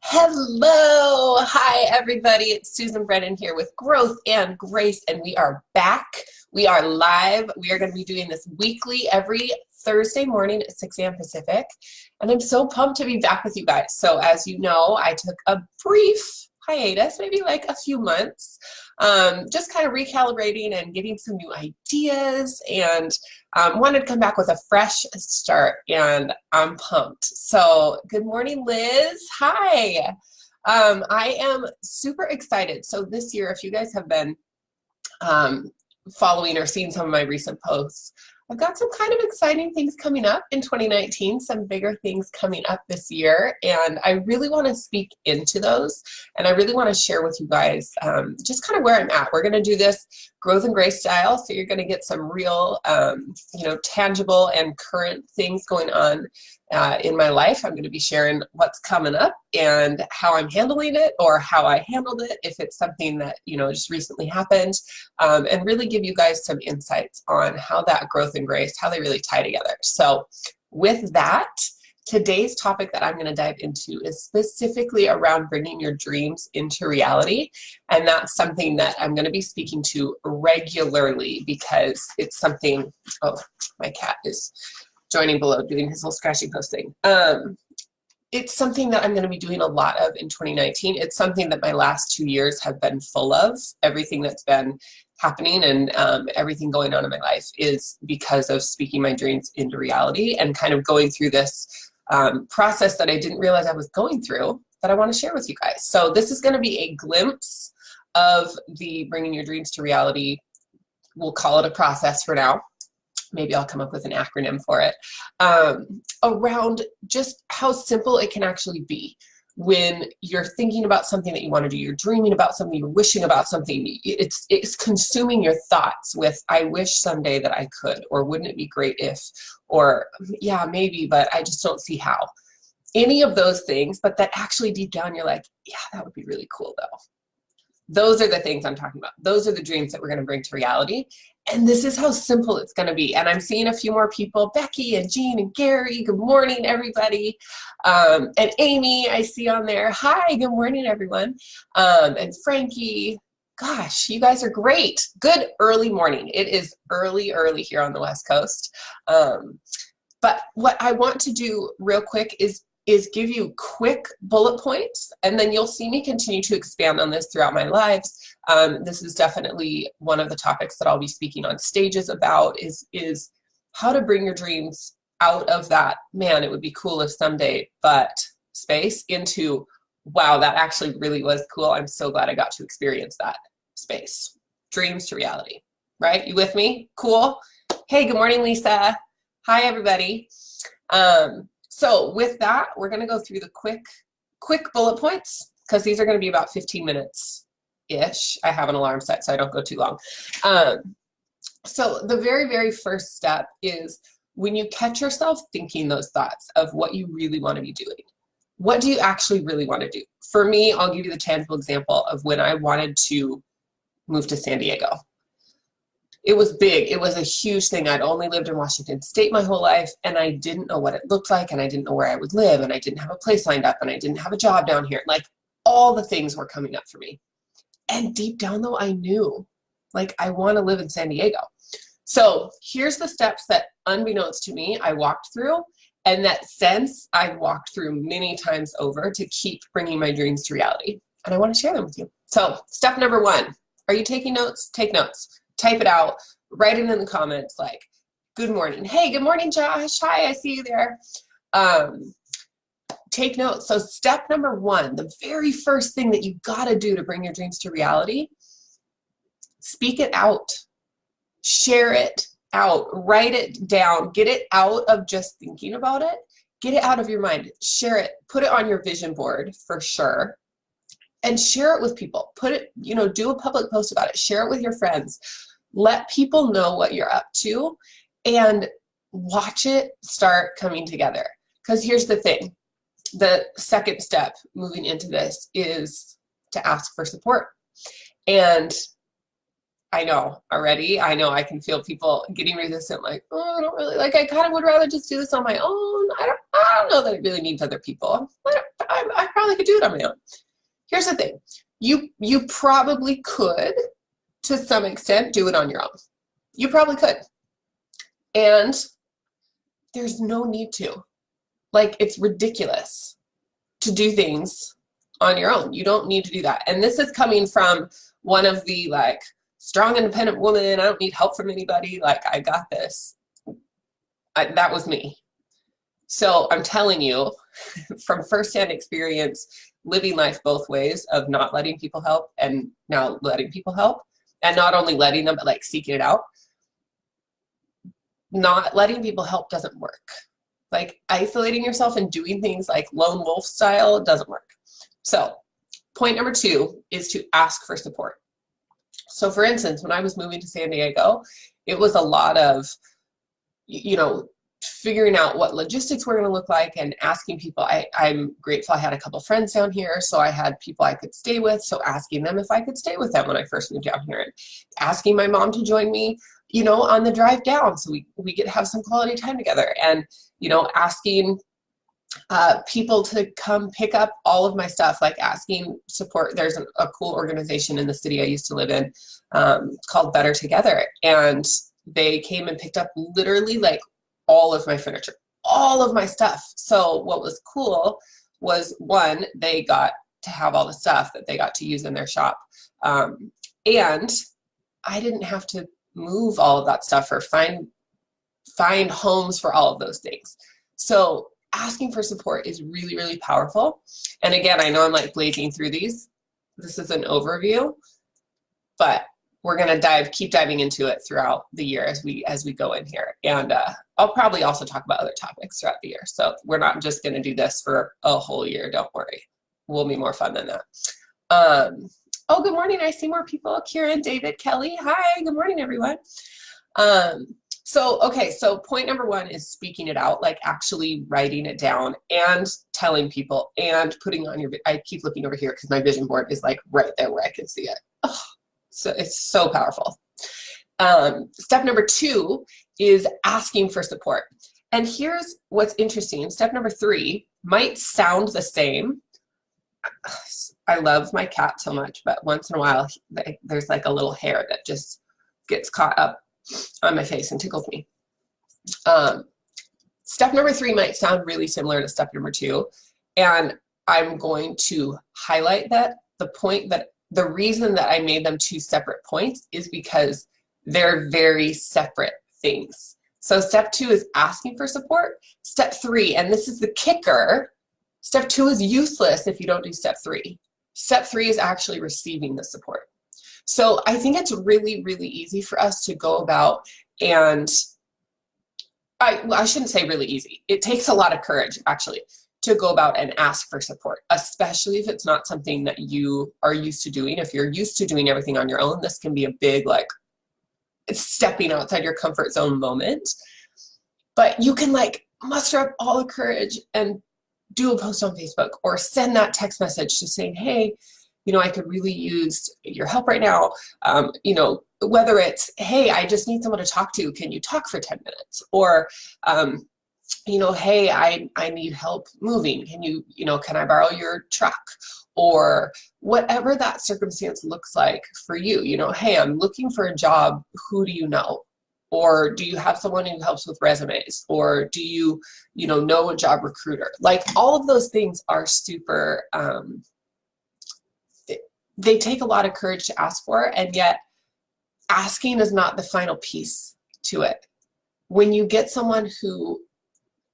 Hello, hi everybody. It's Susan Brennan here with Growth and Grace, and we are back. We are live. We are going to be doing this weekly every Thursday morning at 6 a.m. Pacific, and I'm so pumped to be back with you guys. So as you know, I took a brief hiatus, maybe like a few months, just kind of recalibrating and getting some new ideas, and wanted to come back with a fresh start, and I'm pumped. So good morning, Liz. Hi. I am super excited. So this year, if you guys have been following or seeing some of my recent posts, I've got some kind of exciting things coming up in 2019, some bigger things coming up this year, and I really want to speak into those, and I really want to share with you guys just kind of where I'm at. We're going to do this Growth and Grace style, so you're going to get some real, tangible and current things going on in my life. I'm going to be sharing what's coming up and how I'm handling it, or how I handled it if it's something that just recently happened, and really give you guys some insights on how that growth and grace, how they really tie together. So with that, today's topic that I'm going to dive into is specifically around bringing your dreams into reality, and that's something that I'm going to be speaking to regularly because it's something. Oh, my cat is joining below doing his little scratchy post thing. It's something that I'm going to be doing a lot of in 2019. It's something that my last 2 years have been full of. Everything that's been happening and everything going on in my life is because of speaking my dreams into reality and kind of going through this process that I didn't realize I was going through, that I want to share with you guys. So this is going to be a glimpse of the bringing your dreams to reality. We'll call it a process for now. Maybe I'll come up with an acronym for it, around just how simple it can actually be when you're thinking about something that you want to do, you're dreaming about something, you're wishing about something, it's consuming your thoughts with, I wish someday that I could, or wouldn't it be great if, or yeah, maybe, but I just don't see how. Any of those things, but that actually deep down you're like, yeah, that would be really cool though. Those are the things I'm talking about. Those are the dreams that we're going to bring to reality. And this is how simple it's going to be. And I'm seeing a few more people, Becky and Jean and Gary. Good morning, everybody. And Amy, I see on there. Hi, good morning, everyone. And Frankie. Gosh, you guys are great. Good early morning. It is early here on the West Coast. But what I want to do real quick is give you quick bullet points, and then you'll see me continue to expand on this throughout my lives. This is definitely one of the topics that I'll be speaking on stages about, is how to bring your dreams out of that, man, it would be cool if someday, but space, into, wow, that actually really was cool. I'm so glad I got to experience that space. Dreams to reality, right? You with me? Cool. Hey, good morning, Lisa. Hi, everybody. So with that, we're going to go through the quick bullet points, because these are going to be about 15 minutes-ish. I have an alarm set so I don't go too long. So the very first step is when you catch yourself thinking those thoughts of what you really want to be doing. What do you actually really want to do? For me, I'll give you the tangible example of when I wanted to move to San Diego. It was big. It was a huge thing. I'd only lived in Washington State my whole life, and I didn't know what it looked like, and I didn't know where I would live, and I didn't have a place lined up, and I didn't have a job down here. Like, all the things were coming up for me. And deep down, though, I knew, like, I want to live in San Diego. So here's the steps that, unbeknownst to me, I walked through, and that since I've walked through many times over to keep bringing my dreams to reality. And I want to share them with you. So step number 1, are you taking notes? Take notes. Type it out, write it in the comments, like, good morning. Hey, good morning, Josh. Hi, I see you there. Take notes. So step number 1, the very first thing that you got to do to bring your dreams to reality, speak it out, share it out, write it down, get it out of just thinking about it, get it out of your mind, share it, put it on your vision board for sure. And share it with people. Put it, do a public post about it. Share it with your friends. Let people know what you're up to, and watch it start coming together. Because here's the thing. The second step moving into this is to ask for support. And I know already, I know I can feel people getting resistant, like, oh, I don't really, like, I kind of would rather just do this on my own. I don't know that it really needs other people. I probably could do it on my own. Here's the thing. You probably could, to some extent, do it on your own. You probably could. And there's no need to. Like, it's ridiculous to do things on your own. You don't need to do that. And this is coming from one of the, like, strong, independent woman. I don't need help from anybody. Like, I got this. That was me. So I'm telling you from firsthand experience, living life both ways of not letting people help and now letting people help, and not only letting them, but like seeking it out. Not letting people help doesn't work. Like, isolating yourself and doing things like lone wolf style doesn't work. So point number 2 is to ask for support. So for instance, when I was moving to San Diego, it was a lot of, you know, figuring out what logistics were going to look like and asking people. I'm grateful I had a couple friends down here, so I had people I could stay with, so asking them if I could stay with them when I first moved down here, and asking my mom to join me, you know, on the drive down so we get to have some quality time together, and, you know, asking people to come pick up all of my stuff, like asking support. There's a cool organization in the city I used to live in called Better Together, and they came and picked up literally like all of my furniture, all of my stuff. So what was cool was, one, they got to have all the stuff that they got to use in their shop. And I didn't have to move all of that stuff or find homes for all of those things. So asking for support is really, really powerful. And again, I know I'm like blazing through these. This is an overview, but we're going to keep diving into it throughout the year as we go in here. And I'll probably also talk about other topics throughout the year. So we're not just going to do this for a whole year. Don't worry. We'll be more fun than that. Oh, good morning. I see more people. Kieran, David, Kelly. Hi, good morning, everyone. So point number 1 is speaking it out, like actually writing it down and telling people and putting on your, I keep looking over here because my vision board is like right there where I can see it. Oh. So it's so powerful. Step number 2 is asking for support. And here's what's interesting. Step number 3 might sound the same. I love my cat so much, but once in a while, there's like a little hair that just gets caught up on my face and tickles me. Step number 3 might sound really similar to step number 2. And I'm going to highlight that the reason that I made them 2 separate points is because they're very separate things. So step 2 is asking for support. Step 3, and this is the kicker, step 2 is useless if you don't do step 3. Step 3 is actually receiving the support. So I think it's really, really easy for us to go about, and I shouldn't say really easy. It takes a lot of courage, actually, to go about and ask for support, especially if it's not something that you are used to doing. If you're used to doing everything on your own, this can be a big, like, stepping outside your comfort zone moment. But you can like muster up all the courage and do a post on Facebook or send that text message just saying, hey, you know, I could really use your help right now. You know, whether it's, hey, I just need someone to talk to. Can you talk for 10 minutes? Or, you know, hey, I need help moving. Can I borrow your truck? Or whatever that circumstance looks like for you. You know, hey, I'm looking for a job. Who do you know? Or do you have someone who helps with resumes? Or do you know a job recruiter? Like, all of those things are super, they take a lot of courage to ask for, and yet asking is not the final piece to it. When you get someone who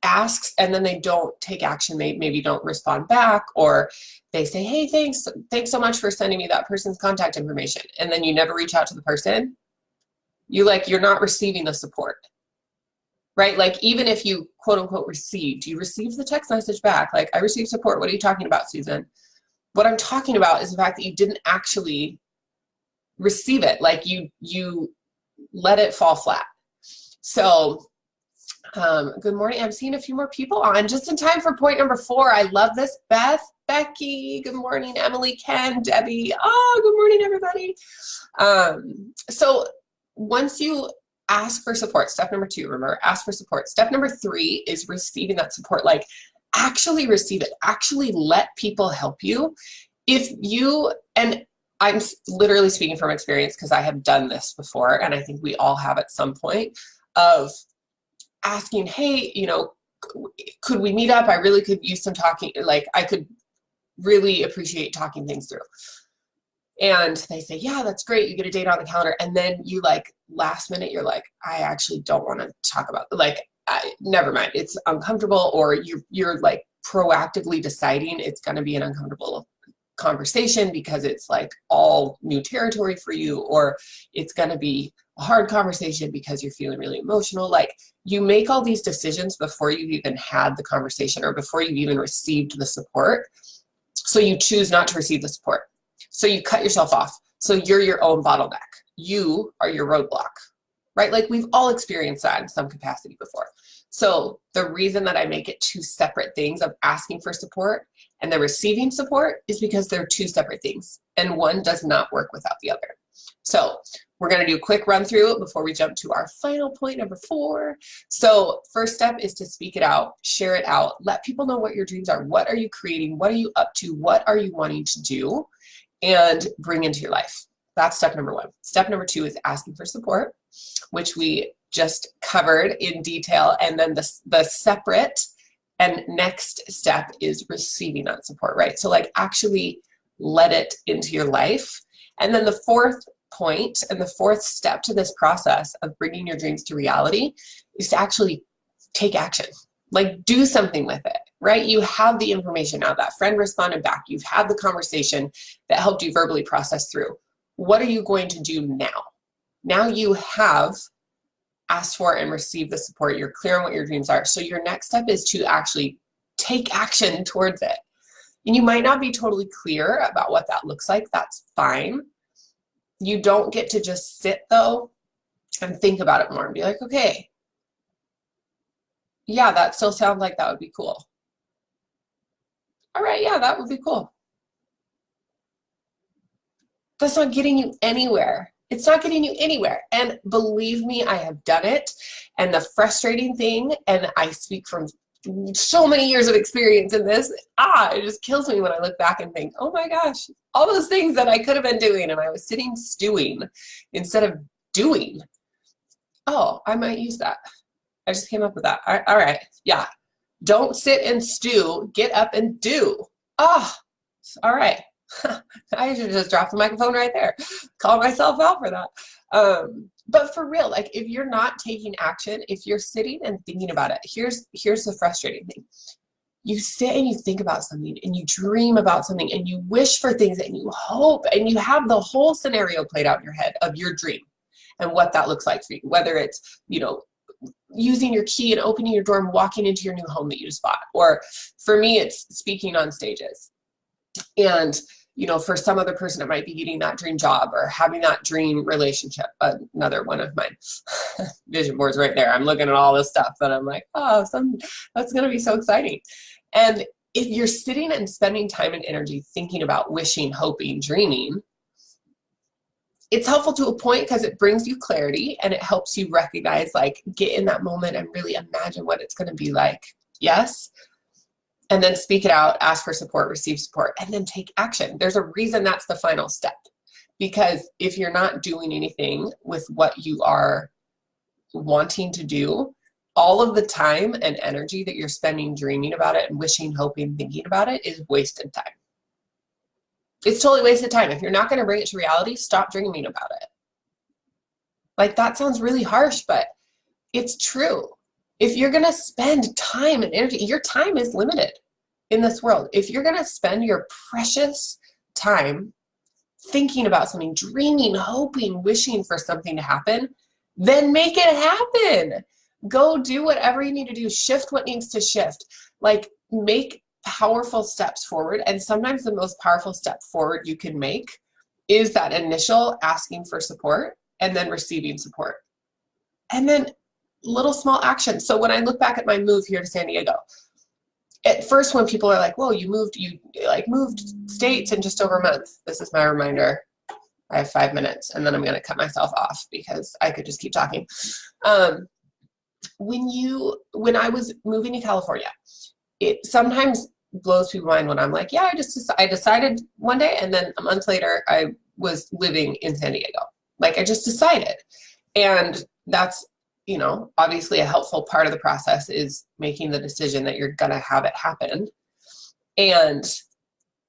asks and then they don't take action, they maybe don't respond back, or they say, hey, thanks so much for sending me that person's contact information, and then you never reach out to the person, you're not receiving the support, right? Like, even if you quote unquote received, you received the text message back, like, I received support. What are you talking about, Susan? What I'm talking about is the fact that you didn't actually receive it. Like, you let it fall flat. So good morning. I'm seeing a few more people on just in time for point number 4. I love this. Beth, Becky, good morning. Emily, Ken, Debbie. Oh, good morning, everybody. So once you ask for support, step number 2, remember, ask for support. Step number 3 is receiving that support. Like, actually receive it. Actually let people help you. If you, and I'm literally speaking from experience because I have done this before, and I think we all have at some point, of asking, hey, you know, could we meet up? I really could use some talking, like I could really appreciate talking things through. And they say, yeah, that's great. You get a date on the calendar. And then you like last minute, you're like, I actually don't want to talk about, like, never mind. It's uncomfortable, or you're like proactively deciding it's going to be an uncomfortable conversation because it's like all new territory for you, or it's going to be a hard conversation because you're feeling really emotional. Like, you make all these decisions before you've even had the conversation or before you've even received the support. So you choose not to receive the support. So you cut yourself off. So you're your own bottleneck. You are your roadblock, right? Like, we've all experienced that in some capacity before. So the reason that I make it two separate things of asking for support and the receiving support is because they're two separate things, and one does not work without the other. So we're going to do a quick run through before we jump to our final point, number 4. So first step is to speak it out, share it out, let people know what your dreams are. What are you creating? What are you up to? What are you wanting to do and bring into your life? That's step number 1. Step number 2 is asking for support, which we just covered in detail. And then the separate and next step is receiving that support, right? So like actually let it into your life. And then the fourth point and the fourth step to this process of bringing your dreams to reality is to actually take action, like do something with it, right? You have the information now. That friend responded back. You've had the conversation that helped you verbally process through. What are you going to do now? Now you have asked for and received the support. You're clear on what your dreams are. So your next step is to actually take action towards it. And you might not be totally clear about what that looks like. That's fine. You don't get to just sit though and think about it more and be like, okay, yeah, that still sounds like that would be cool. All right, yeah, that would be cool. That's not getting you anywhere. It's not getting you anywhere. And believe me, I have done it. And the frustrating thing, and I speak from so many years of experience in this, it just kills me when I look back and think, oh my gosh, all those things that I could have been doing and I was sitting stewing instead of doing. Oh, I might use that. I just came up with that. All right, yeah. Don't sit and stew, get up and do. All right. I should just drop the microphone right there. Call myself out for that. But for real, like if you're not taking action, if you're sitting and thinking about it, here's the frustrating thing. You sit and you think about something and you dream about something and you wish for things and you hope and you have the whole scenario played out in your head of your dream and what that looks like for you, whether it's, you know, using your key and opening your door and walking into your new home that you just bought. Or for me, it's speaking on stages. And you know, for some other person, it might be getting that dream job or having that dream relationship. Another one of my vision boards right there. I'm looking at all this stuff and I'm like, that's going to be so exciting. And if you're sitting and spending time and energy thinking about wishing, hoping, dreaming, it's helpful to a point because it brings you clarity and it helps you recognize, like, get in that moment and really imagine what it's going to be like. Yes. And then speak it out, ask for support, receive support, and then take action. There's a reason that's the final step. Because if you're not doing anything with what you are wanting to do, all of the time and energy that you're spending dreaming about it and wishing, hoping, thinking about it is wasted time. It's totally wasted time. If you're not going to bring it to reality, stop dreaming about it. Like, that sounds really harsh, but it's true. If you're going to spend time and energy, your time is limited in this world. If you're going to spend your precious time thinking about something, dreaming, hoping, wishing for something to happen, then make it happen. Go do whatever you need to do. Shift what needs to shift. Like, make powerful steps forward. And sometimes the most powerful step forward you can make is that initial asking for support and then receiving support. And then little small actions. So when I look back at my move here to San Diego, at first when people are like, whoa, you moved states in just over a month. This is my reminder. I have 5 minutes and then I'm going to cut myself off because I could just keep talking. When I was moving to California, it sometimes blows people's mind when I'm like, yeah, I decided one day, and then a month later I was living in San Diego. Like I just decided. And that's, obviously a helpful part of the process is making the decision that you're going to have it happen. And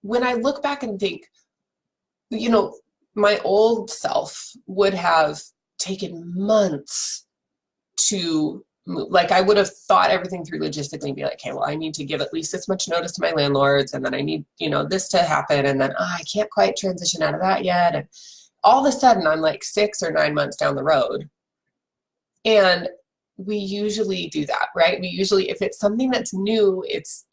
when I look back and think, my old self would have taken months to move. Like I would have thought everything through logistically and be like, okay, well, I need to give at least this much notice to my landlords, and then I need, this to happen, and then I can't quite transition out of that yet. And all of a sudden I'm like 6 or 9 months down the road. And we usually do that, right? We usually, if it's something that's new, it's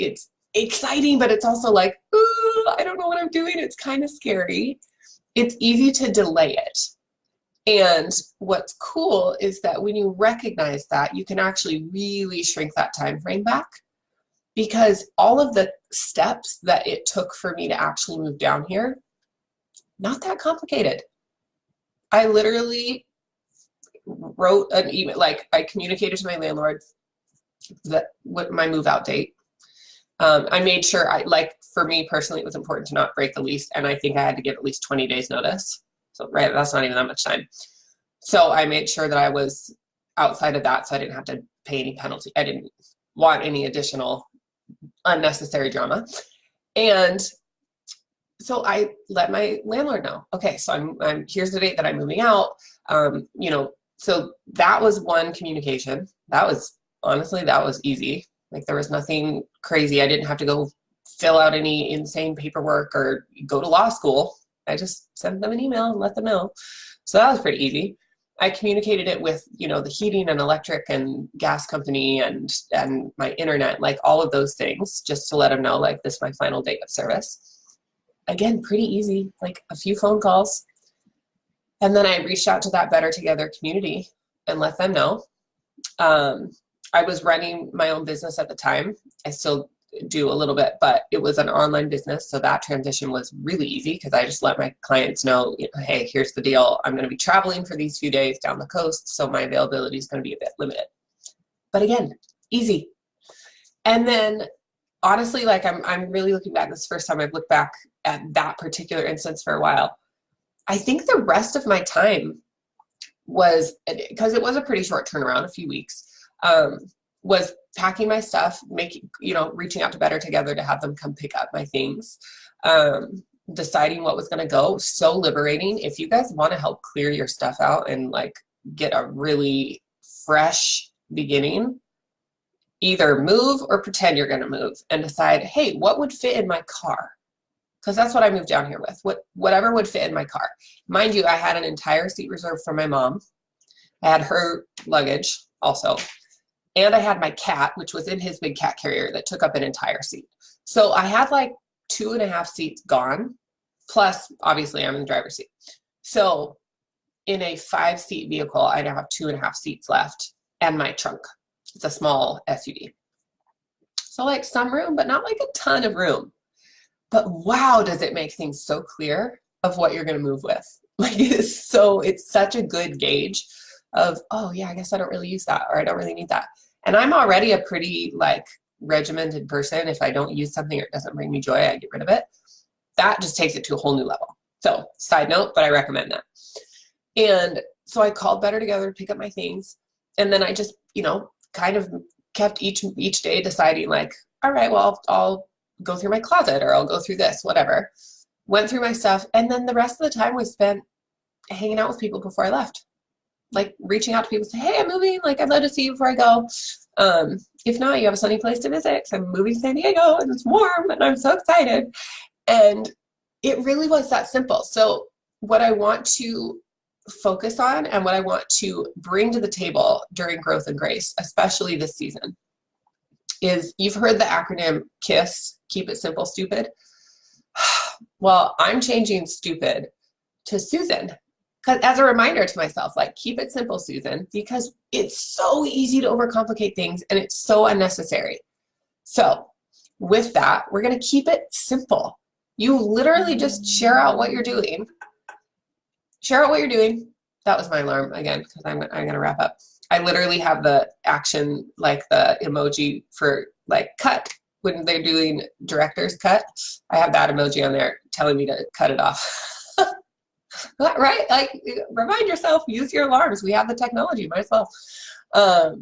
exciting, but it's also like, I don't know what I'm doing. It's kind of scary. It's easy to delay it. And what's cool is that when you recognize that, you can actually really shrink that time frame back, because all of the steps that it took for me to actually move down here, not that complicated. I literally wrote an email, like I communicated to my landlord that what my move out date. I made sure for me personally, it was important to not break the lease. And I think I had to give at least 20 days notice. So, right, that's not even that much time. So I made sure that I was outside of that, so I didn't have to pay any penalty. I didn't want any additional unnecessary drama. And so I let my landlord know, okay, so I'm here's the date that I'm moving out. So that was one communication. That was easy. Like there was nothing crazy. I didn't have to go fill out any insane paperwork or go to law school. I just sent them an email and let them know. So that was pretty easy. I communicated it with, the heating and electric and gas company and my internet, like all of those things, just to let them know, like, this is my final date of service. Again, pretty easy, like a few phone calls. And then I reached out to that Better Together community and let them know. I was running my own business at the time. I still do a little bit, but it was an online business. So that transition was really easy because I just let my clients know, hey, here's the deal. I'm going to be traveling for these few days down the coast. So my availability is going to be a bit limited. But again, easy. And then honestly, like I'm really looking back. This is the first time I've looked back at that particular instance for a while. I think the rest of my time was, because it was a pretty short turnaround, a few weeks, was packing my stuff, reaching out to Better Together to have them come pick up my things, deciding what was going to go. So liberating. If you guys want to help clear your stuff out and like get a really fresh beginning, either move or pretend you're going to move and decide, hey, what would fit in my car? Because that's what I moved down here with, whatever would fit in my car. Mind you, I had an entire seat reserved for my mom. I had her luggage also. And I had my cat, which was in his big cat carrier that took up an entire seat. So I had like 2.5 seats gone, plus obviously I'm in the driver's seat. So in a 5-seat vehicle, I now have 2.5 seats left and my trunk. It's a small SUV. So like some room, but not like a ton of room. But wow, does it make things so clear of what you're going to move with. Like it's such a good gauge of, oh yeah, I guess I don't really use that, or I don't really need that. And I'm already a pretty like regimented person. If I don't use something or it doesn't bring me joy, I get rid of it. That just takes it to a whole new level. So side note, but I recommend that. And so I called Better Together to pick up my things. And then I just, kind of kept each day deciding like, all right, well, I'll go through my closet or I'll go through this, whatever. Went through my stuff. And then the rest of the time was spent hanging out with people before I left. Like reaching out to people, say, hey, I'm moving. Like, I'd love to see you before I go. If not, you have a sunny place to visit. So I'm moving to San Diego and it's warm and I'm so excited. And it really was that simple. So what I want to focus on and what I want to bring to the table during Growth and Grace, especially this season, is you've heard the acronym KISS, Keep It Simple, Stupid. Well, I'm changing stupid to Susan. As a reminder to myself, like, keep it simple, Susan, because it's so easy to overcomplicate things and it's so unnecessary. So with that, we're going to keep it simple. You literally just share out what you're doing. Share out what you're doing. That was my alarm again, because I'm going to wrap up. I literally have the action, like the emoji for like cut, when they're doing director's cut, I have that emoji on there telling me to cut it off. Right? Like, remind yourself, use your alarms. We have the technology, might as well.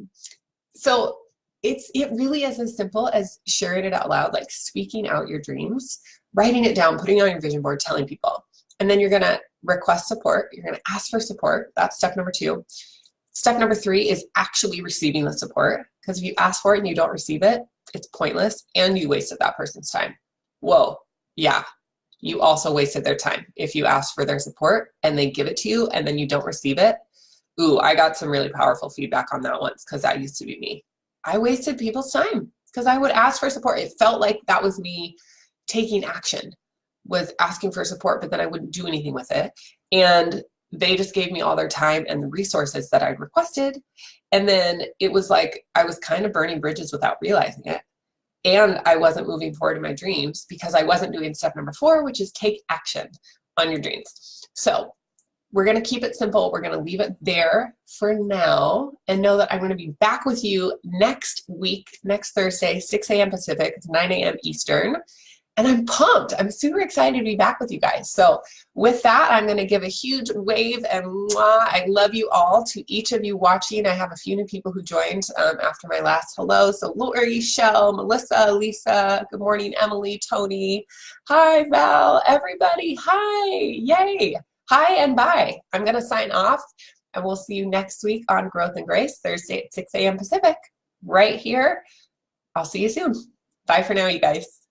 So it really is as simple as sharing it out loud, like speaking out your dreams, writing it down, putting it on your vision board, telling people. And then you're going to request support. You're going to ask for support. That's step number 2. Step number 3 is actually receiving the support. Because if you ask for it and you don't receive it, it's pointless and you wasted that person's time. Whoa, yeah. You also wasted their time. If you ask for their support and they give it to you and then you don't receive it, ooh, I got some really powerful feedback on that once because that used to be me. I wasted people's time because I would ask for support. It felt like that was me taking action, was asking for support, but then I wouldn't do anything with it. And they just gave me all their time and the resources that I'd requested. And then it was like I was kind of burning bridges without realizing it. And I wasn't moving forward in my dreams because I wasn't doing step number 4, which is take action on your dreams. So we're going to keep it simple. We're going to leave it there for now and know that I'm going to be back with you next week, next Thursday, 6 a.m. Pacific, it's 9 a.m. Eastern. And I'm pumped. I'm super excited to be back with you guys. So with that, I'm going to give a huge wave and mwah, I love you all. To each of you watching, I have a few new people who joined after my last hello. So Lori, Shell, Melissa, Lisa, good morning, Emily, Tony. Hi, Val, everybody. Hi, yay. Hi and bye. I'm going to sign off and we'll see you next week on Growth and Grace, Thursday at 6 a.m. Pacific, right here. I'll see you soon. Bye for now, you guys.